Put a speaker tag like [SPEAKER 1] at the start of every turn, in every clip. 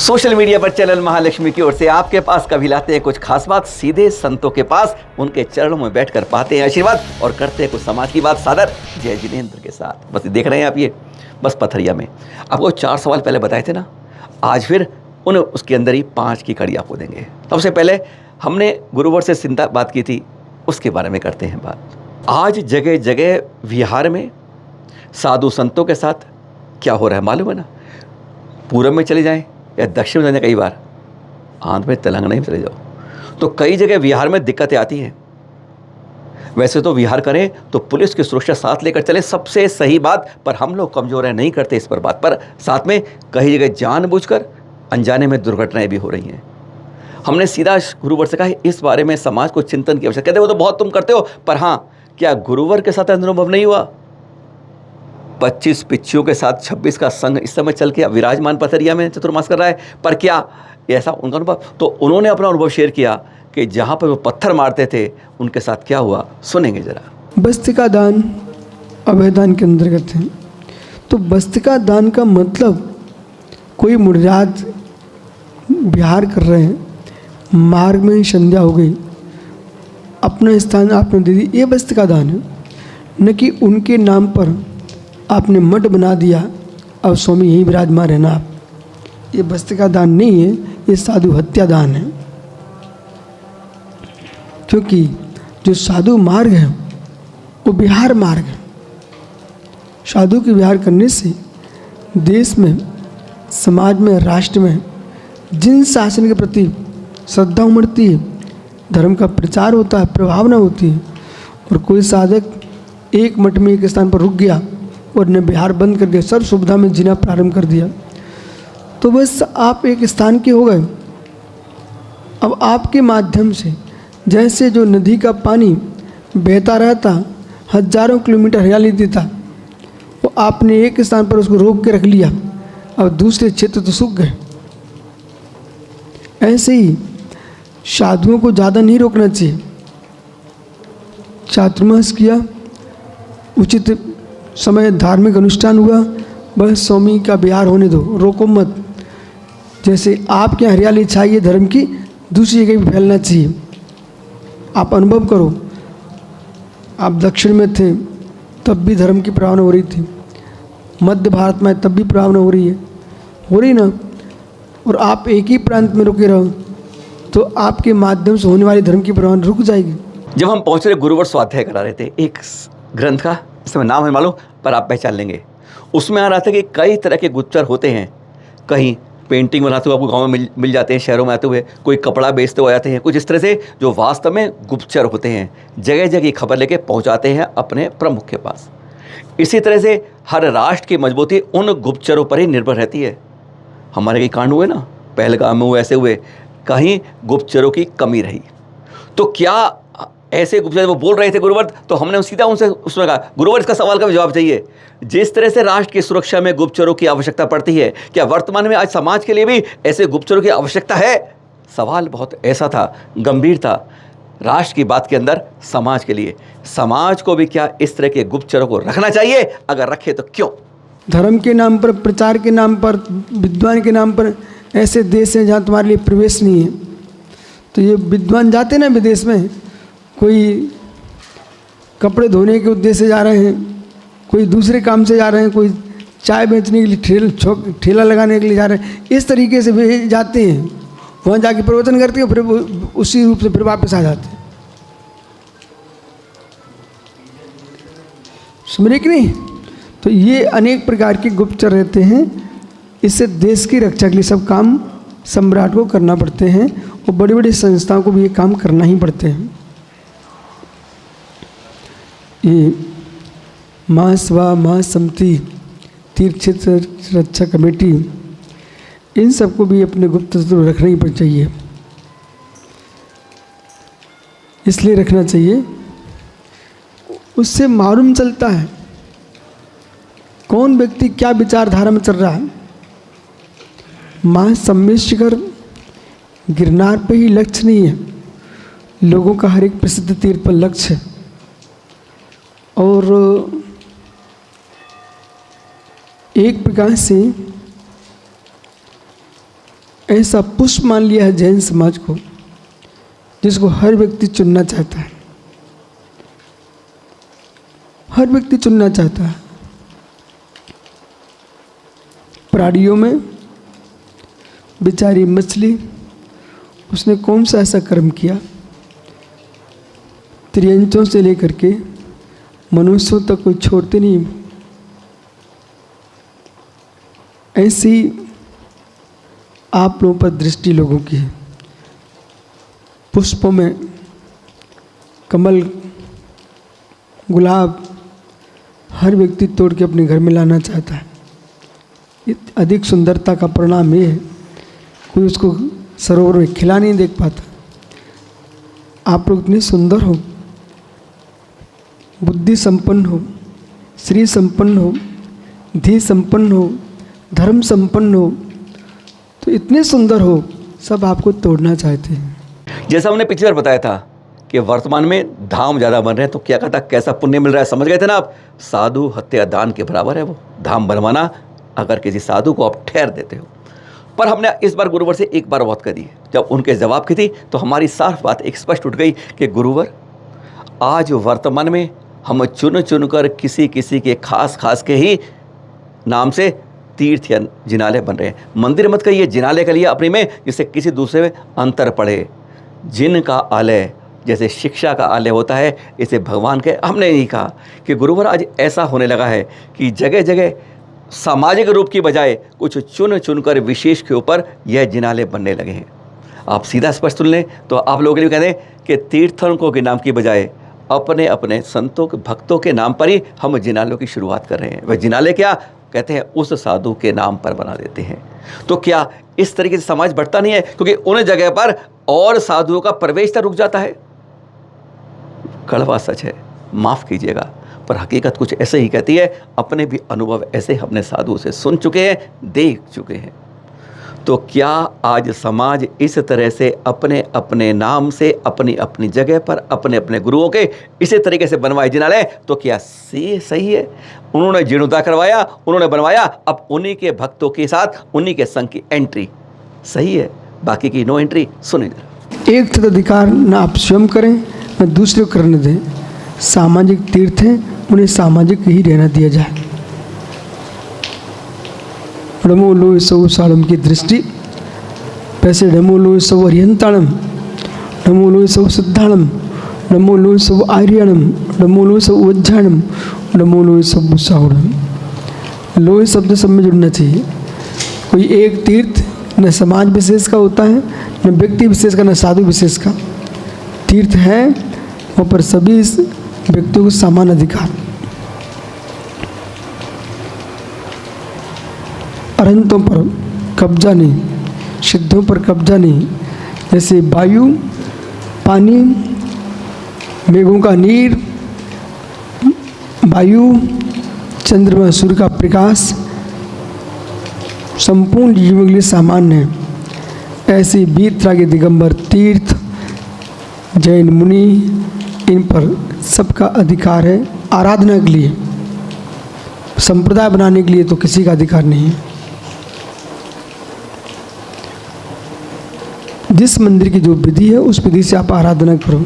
[SPEAKER 1] Social media पर channel Mahalakshmi की ओर से आपके पास कभी लाते हैं कुछ खास बात, सीधे संतों के पास उनके चरणों में बैठकर पाते हैं आशीर्वाद और करते हैं कुछ समाज की बात सादर जय जिनेंद्र के साथ। बस देख रहे हैं आप ये बस पथरिया में आपको 4 सवाल पहले बताए थे ना, आज फिर उन उसके अंदर ही 5 की कड़ी आपको देंगे। सबसे पहले हमने गुरुवर से चिंता बात की थी, उसके बारे में करते हैं बात। आज जगह जगह विहार में साधु संतों के साथ क्या हो रहा है मालूम है ना। पूरब में चले जाएं या दक्षिण में जाए, कई बार आंध्र में तेलंगाना में चले जाओ तो कई जगह विहार में दिक्कतें आती हैं। वैसे तो विहार करें तो पुलिस की सुरक्षा साथ लेकर चले, सबसे सही बात, पर हम लोग कमज़ोर हैं, नहीं करते इस पर बात। पर साथ में कई जगह जानबूझकर अनजाने में दुर्घटनाएं भी हो रही हैं। हमने सीधा गुरुवर से कहा इस बारे में समाज को चिंतन की आवश्यकता। कहते वो तो बहुत तुम करते हो, पर हाँ क्या गुरुवर के साथ अनुभव नहीं हुआ? 25 पिच्चियों के साथ 26 का संघ इस समय चल के विराजमान पथरिया में चतुर्मास कर रहा है। पर क्या ऐसा उनका अनुभव? तो उन्होंने अपना अनुभव शेयर किया कि जहाँ पर वो पत्थर मारते थे उनके साथ क्या हुआ, सुनेंगे जरा।
[SPEAKER 2] बस्तिका दान अभयदान के अंतर्गत है। तो बस्तिका दान का मतलब कोई मुर्जात विहार कर रहे हैं, मार्ग में संध्या हो गई, अपना स्थान आपने दे दी, ये बस्तिका दान है। न कि उनके नाम पर आपने मठ बना दिया, अब स्वामी यहीं विराजमान रहना आप, ये बस्तिका दान नहीं है, ये साधु हत्या दान है। क्योंकि जो साधु मार्ग है वो विहार मार्ग है। साधु के विहार करने से देश में, समाज में, राष्ट्र में जिन शासन के प्रति श्रद्धा उमड़ती है, धर्म का प्रचार होता है, प्रभावना होती है। और कोई साधक एक मठ में एक स्थान पर रुक गया और ने बिहार बंद कर दिया, सर्व सुविधा में जीना प्रारंभ कर दिया, तो बस आप एक स्थान के हो गए। अब आपके माध्यम से जैसे जो नदी का पानी बहता रहता, हजारों किलोमीटर हरियाली देता, वो आपने एक स्थान पर उसको रोक के रख लिया, अब दूसरे क्षेत्र तो सूख गए। ऐसे ही साधुओं को ज़्यादा नहीं रोकना चाहिए। चातुर्मास किया, उचित समय धार्मिक अनुष्ठान हुआ, बस स्वामी का विहार होने दो, रोको मत। जैसे आपके यहाँ हरियाली छाई है धर्म की, दूसरी जगह भी फैलना चाहिए। आप अनुभव करो, आप दक्षिण में थे तब भी धर्म की प्रभावना हो रही थी, मध्य भारत में तब भी प्रभावना हो रही ना। और आप एक ही प्रांत में रुके रहो तो आपके माध्यम से होने वाली धर्म की प्रभावना रुक जाएगी।
[SPEAKER 1] जब हम पहुँच रहे गुरुवर स्वाध्याय करा रहे थे, एक ग्रंथ का इस समय नाम है मालूम, पर आप पहचान लेंगे। उसमें आ रहा था कि कई तरह के गुप्तचर होते हैं, कहीं पेंटिंग बनाते हुए आपको गांव में मिल जाते हैं, शहरों में आते हुए, कोई कपड़ा बेचते हुए आते हैं, कुछ इस तरह से जो वास्तव में गुप्तचर होते हैं, जगह जगह खबर लेके पहुंचाते हैं अपने प्रमुख के पास। इसी तरह से हर राष्ट्र की मजबूती उन गुप्तचरों पर ही निर्भर रहती है। हमारे कई कांड हुए ना, पहलगाम में हुए, ऐसे हुए, कहीं गुप्तचरों की कमी रही। तो क्या ऐसे गुप्तचर वो बोल रहे थे गुरुवर, तो हमने सीधा उनसे उसमें कहा गुरुवर इसका सवाल का जवाब चाहिए। जिस तरह से राष्ट्र की सुरक्षा में गुप्तचरों की आवश्यकता पड़ती है, क्या वर्तमान में आज समाज के लिए भी ऐसे गुप्तचरों की आवश्यकता है? सवाल बहुत ऐसा था, गंभीर था, राष्ट्र की बात के अंदर समाज के लिए। समाज को भी क्या इस तरह के गुप्तचरों को रखना चाहिए? अगर रखे तो क्यों?
[SPEAKER 2] धर्म के नाम पर, प्रचार के नाम पर, विद्वान के नाम पर ऐसे देश हैं जहाँ तुम्हारे लिए प्रवेश नहीं है। तो ये विद्वान जाते ना विदेश में, कोई कपड़े धोने के उद्देश्य से जा रहे हैं, कोई दूसरे काम से जा रहे हैं, कोई चाय बेचने के लिए ठेला लगाने के लिए जा रहे हैं, इस तरीके से वे जाते हैं। वहाँ जाके प्रवचन करते हैं, फिर उसी रूप से फिर वापस आ जाते हैं। समझे कि नहीं? तो ये अनेक प्रकार के गुप्तचर रहते हैं। इससे देश की रक्षा के लिए सब काम सम्राट को करना पड़ते हैं और बड़ी बड़ी संस्थाओं को भी ये काम करना ही पड़ते हैं। ये महासभा, महासमिति, तीर्थ क्षेत्र रक्षा कमेटी, इन सबको भी अपने गुप्तचर रखना ही चाहिए। इसलिए रखना चाहिए, उससे मालूम चलता है कौन व्यक्ति क्या विचारधारा में चल रहा है। महासम्मेशिखर गिरनार पे ही लक्ष्य नहीं है, लोगों का हर एक प्रसिद्ध तीर्थ पर लक्ष्य है। और एक प्रकार से ऐसा पुष्प मान लिया है जैन समाज को, जिसको हर व्यक्ति चुनना चाहता है। हर व्यक्ति चुनना चाहता है। प्राणियों में बेचारी मछली, उसने कौन सा ऐसा कर्म किया, त्रियंचों से लेकर के मनुष्यों तक कोई छोड़ते नहीं। ऐसी आप लोगों पर दृष्टि लोगों की है। पुष्पों में कमल, गुलाब हर व्यक्ति तोड़ के अपने घर में लाना चाहता है। अधिक सुंदरता का परिणाम ये है, कोई उसको सरोवर में खिला नहीं देख पाता। आप लोग इतने सुंदर हो, बुद्धि संपन्न हो, श्री संपन्न हो, धी संपन्न हो, धर्म संपन्न हो, तो इतने सुंदर हो, सब आपको तोड़ना चाहते हैं।
[SPEAKER 1] जैसा हमने पिछली बार बताया था कि वर्तमान में धाम ज़्यादा बन रहे हैं, तो क्या कहता, कैसा पुण्य मिल रहा है, समझ गए थे ना आप। साधु हत्या दान के बराबर है वो धाम बनवाना, अगर किसी साधु को आप ठहर देते हो। पर हमने इस बार गुरुवर से एक बार बात कर दी। जब उनके जवाब की थी तो हमारी साफ बात एक स्पष्ट उठ गई कि गुरुवर, आज वर्तमान में हम चुन चुन कर किसी किसी के खास खास के ही नाम से तीर्थ या जिनालय बन रहे हैं। मंदिर मत कहिए, जिनालय का लिए अपने में, जिससे किसी दूसरे में अंतर पड़े। जिन का आलय जैसे शिक्षा का आलय होता है, इसे भगवान के हमने यही कहा कि गुरुवर आज ऐसा होने लगा है कि जगह जगह सामाजिक रूप की बजाय कुछ चुन चुन कर विशेष के ऊपर यह जिनालय बनने लगे हैं। आप सीधा स्पष्ट सुन लें तो आप लोगों के लिए कहते हैं कि तीर्थंकरों के नाम की बजाय अपने अपने संतों के भक्तों के नाम पर ही हम जिनालयों की शुरुआत कर रहे हैं। वह जिनालय क्या कहते हैं, उस साधु के नाम पर बना देते हैं। तो क्या इस तरीके से समाज बढ़ता नहीं है, क्योंकि उन जगह पर और साधुओं का प्रवेश तक रुक जाता है। कड़वा सच है, माफ कीजिएगा, पर हकीकत कुछ ऐसे ही कहती है। अपने भी अनुभव ऐसे हमने साधुओं से सुन चुके हैं, देख चुके हैं। तो क्या आज समाज इस तरह से अपने अपने नाम से अपनी अपनी जगह पर अपने अपने गुरुओं के इसी तरीके से बनवाए जिनालय, तो क्या सही है? उन्होंने जीर्णोद्धार करवाया, उन्होंने बनवाया, अब उन्हीं के भक्तों के साथ उन्हीं के संघ की एंट्री सही है, बाकी की नो एंट्री। सुने जरा।
[SPEAKER 2] एक तदधिकार न आप स्वयं करें न दूसरे को करने दें। सामाजिक तीर्थ हैं, उन्हें सामाजिक ही रहना दिया जाए। नमो लो सौ साड़म की दृष्टि, वैसे नमो लो सौ अरियंताणम, नमो लो सौ सिद्धाणम, नमो लो सौ आर्यणम, नमो लो सौ वज्जाणम, नमो लो सौ बुसावणम। लोह शब्द सब में जुड़ना चाहिए। कोई एक तीर्थ न समाज विशेष का होता है, न व्यक्ति विशेष का, न साधु विशेष का। तीर्थ है वहाँ पर सभी व्यक्तियों को समान अधिकार। अनंतों पर कब्जा नहीं, सिद्धों पर कब्जा नहीं। जैसे वायु, पानी, मेघों का नीर, वायु, चंद्रमा, सूर्य का प्रकाश संपूर्ण जीवों के लिए सामान्य है। ऐसे बीतरा के दिगंबर तीर्थ, जैन मुनि, इन पर सबका अधिकार है आराधना के लिए। संप्रदाय बनाने के लिए तो किसी का अधिकार नहीं है। जिस मंदिर की जो विधि है उस विधि से आप आराधना करो।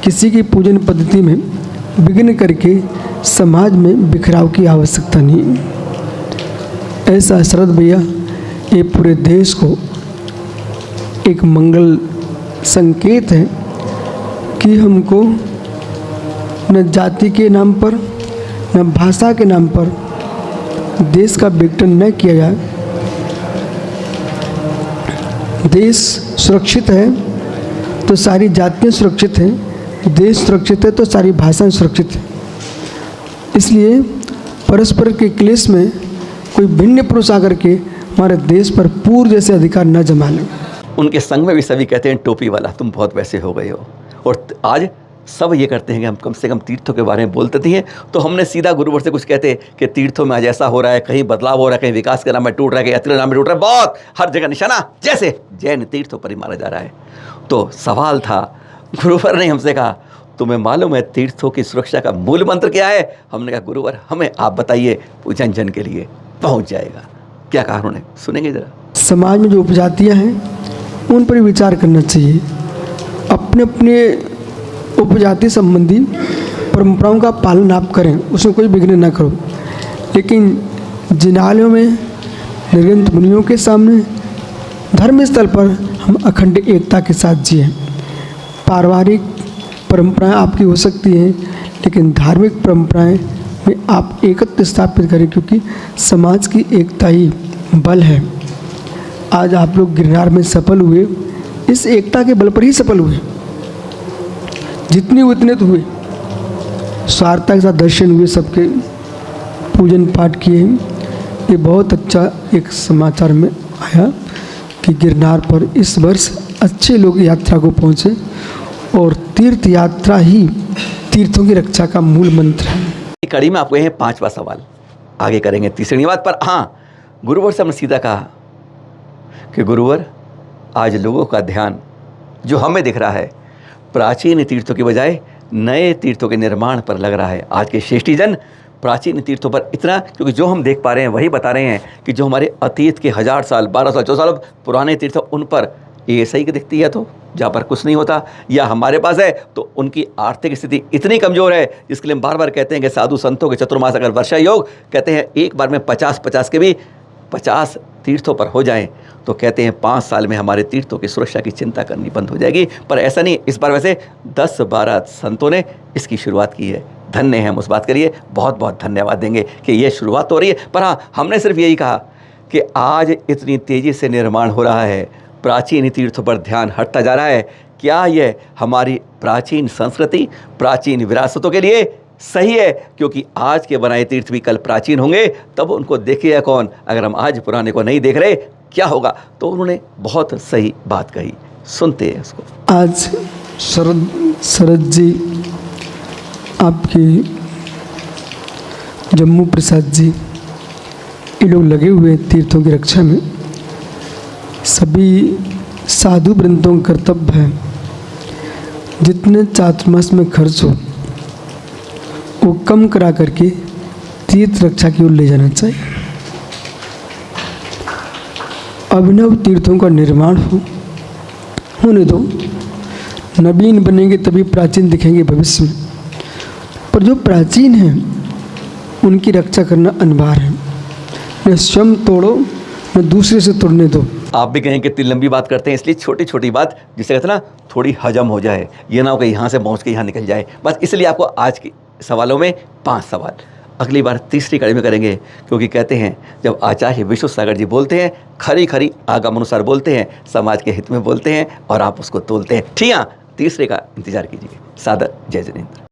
[SPEAKER 2] किसी की पूजन पद्धति में विघ्न करके समाज में बिखराव की आवश्यकता नहीं। ऐसा शरद भैया ये पूरे देश को एक मंगल संकेत है कि हमको न जाति के नाम पर न भाषा के नाम पर देश का विघटन न किया जाए। देश सुरक्षित है तो सारी जातियाँ सुरक्षित हैं, देश सुरक्षित है तो सारी भाषाएं सुरक्षित हैं। इसलिए परस्पर के क्लेश में कोई भिन्न पुरुष आकर के हमारे देश पर पूर्व जैसे अधिकार न जमा लें।
[SPEAKER 1] उनके संग में भी सभी कहते हैं टोपी वाला तुम बहुत वैसे हो गए हो। और आज सब ये करते हैं कि हम कम से कम तीर्थों के बारे में बोलते थे। तो हमने सीधा गुरुवर से कुछ कहते कि तीर्थों में आज ऐसा हो रहा है, कहीं बदलाव हो रहा है, कहीं विकास के नाम में टूट रहा है, कहीं यात्री नाम में टूट रहा है, बहुत हर जगह निशाना जैसे जैन तीर्थों पर ही मारा जा रहा है। तो सवाल था, गुरुवर ने हमसे कहा तुम्हें मालूम है तीर्थों की सुरक्षा का मूल मंत्र क्या है? हमने कहा गुरुवर हमें आप बताइए, जन जन के लिए पहुँच जाएगा। क्या कहा उन्होंने, सुनेंगे जरा।
[SPEAKER 2] समाज में जो उपजातियाँ हैं उन पर विचार करना चाहिए। अपने अपने उपजाति संबंधी परंपराओं का पालन आप करें, उसमें कोई विघ्न ना करो, लेकिन जिनालयों में निर्गंत मुनियों के सामने धर्म स्थल पर हम अखंड एकता के साथ जिए। पारिवारिक परंपराएं आपकी हो सकती हैं, लेकिन धार्मिक परंपराएं में आप एकत्व स्थापित करें, क्योंकि समाज की एकता ही बल है। आज आप लोग गिरनार में सफल हुए, इस एकता के बल पर ही सफल हुए। जितने उतने तो हुए, स्वार्थता के साथ दर्शन हुए, सबके पूजन पाठ किए। ये बहुत अच्छा एक समाचार में आया कि गिरनार पर इस वर्ष अच्छे लोग यात्रा को पहुँचे, और तीर्थ यात्रा ही तीर्थों की रक्षा का मूल मंत्र है।
[SPEAKER 1] कड़ी में आपको यह 5वां सवाल आगे करेंगे तीसरी बात पर। हाँ, गुरुवर से हमने सीधा कहा कि गुरुवर, आज लोगों का ध्यान जो हमें दिख रहा है प्राचीन तीर्थों की बजाय नए तीर्थों के निर्माण पर लग रहा है। आज के श्रेष्ठी जन प्राचीन तीर्थों पर इतना, क्योंकि जो हम देख पा रहे हैं वही बता रहे हैं कि जो हमारे अतीत के 1000 साल 12 साल 14 साल पुराने तीर्थ उन पर ये सही की दिखती है, तो जहाँ पर कुछ नहीं होता, या हमारे पास है तो उनकी आर्थिक स्थिति इतनी कमज़ोर है, जिसके लिए हम बार बार कहते हैं कि साधु संतों के चतुर्मास अगर वर्षा योग कहते हैं एक बार में 50-50 के भी 50 तीर्थों पर हो जाएं, तो कहते हैं 5 साल में हमारे तीर्थों की सुरक्षा की चिंता करनी बंद हो जाएगी। पर ऐसा नहीं, इस बार वैसे 10-12 संतों ने इसकी शुरुआत की है। धन्य हैं हम उस बात के लिए, बहुत बहुत धन्यवाद देंगे कि ये शुरुआत हो रही है। पर हाँ, हमने सिर्फ यही कहा कि आज इतनी तेज़ी से निर्माण हो रहा है, प्राचीन तीर्थों पर ध्यान हटता जा रहा है, क्या यह हमारी प्राचीन संस्कृति प्राचीन विरासतों के लिए सही है? क्योंकि आज के बनाए तीर्थ भी कल प्राचीन होंगे, तब उनको देखेगा कौन? अगर हम आज पुराने को नहीं देख रहे क्या होगा? तो उन्होंने बहुत सही बात कही, सुनते हैं उसको।
[SPEAKER 2] आज शरद जी, आपके जम्मू प्रसाद जी, ये लोग लगे हुए तीर्थों की रक्षा में। सभी साधु वृंदों का कर्तव्य है जितने चातुर्मास में खर्च हो वो कम करा करके तीर्थ रक्षा की ओर ले जाना चाहिए। अभिनव तीर्थों का निर्माण होने दो, नवीन बनेंगे तभी प्राचीन दिखेंगे भविष्य में, पर जो प्राचीन हैं उनकी रक्षा करना अनिवार्य है। न स्वयं तोड़ो न दूसरे से तोड़ने दो।
[SPEAKER 1] आप भी कहें कि इतनी लंबी बात करते हैं, इसलिए छोटी छोटी बात जिसे कहते हैं ना थोड़ी हजम हो जाए, ये ना हो कि यहाँ से पहुँच के यहाँ निकल जाए। बस इसलिए आपको आज के सवालों में 5 सवाल अगली बार तीसरी कड़ी में करेंगे, क्योंकि कहते हैं जब आचार्य विश्व सागर जी बोलते हैं खरी खरी आगम अनुसार बोलते हैं, समाज के हित में बोलते हैं और आप उसको तोलते हैं। ठीक है, तीसरे का इंतजार कीजिए। सादर जय जिनेंद्र।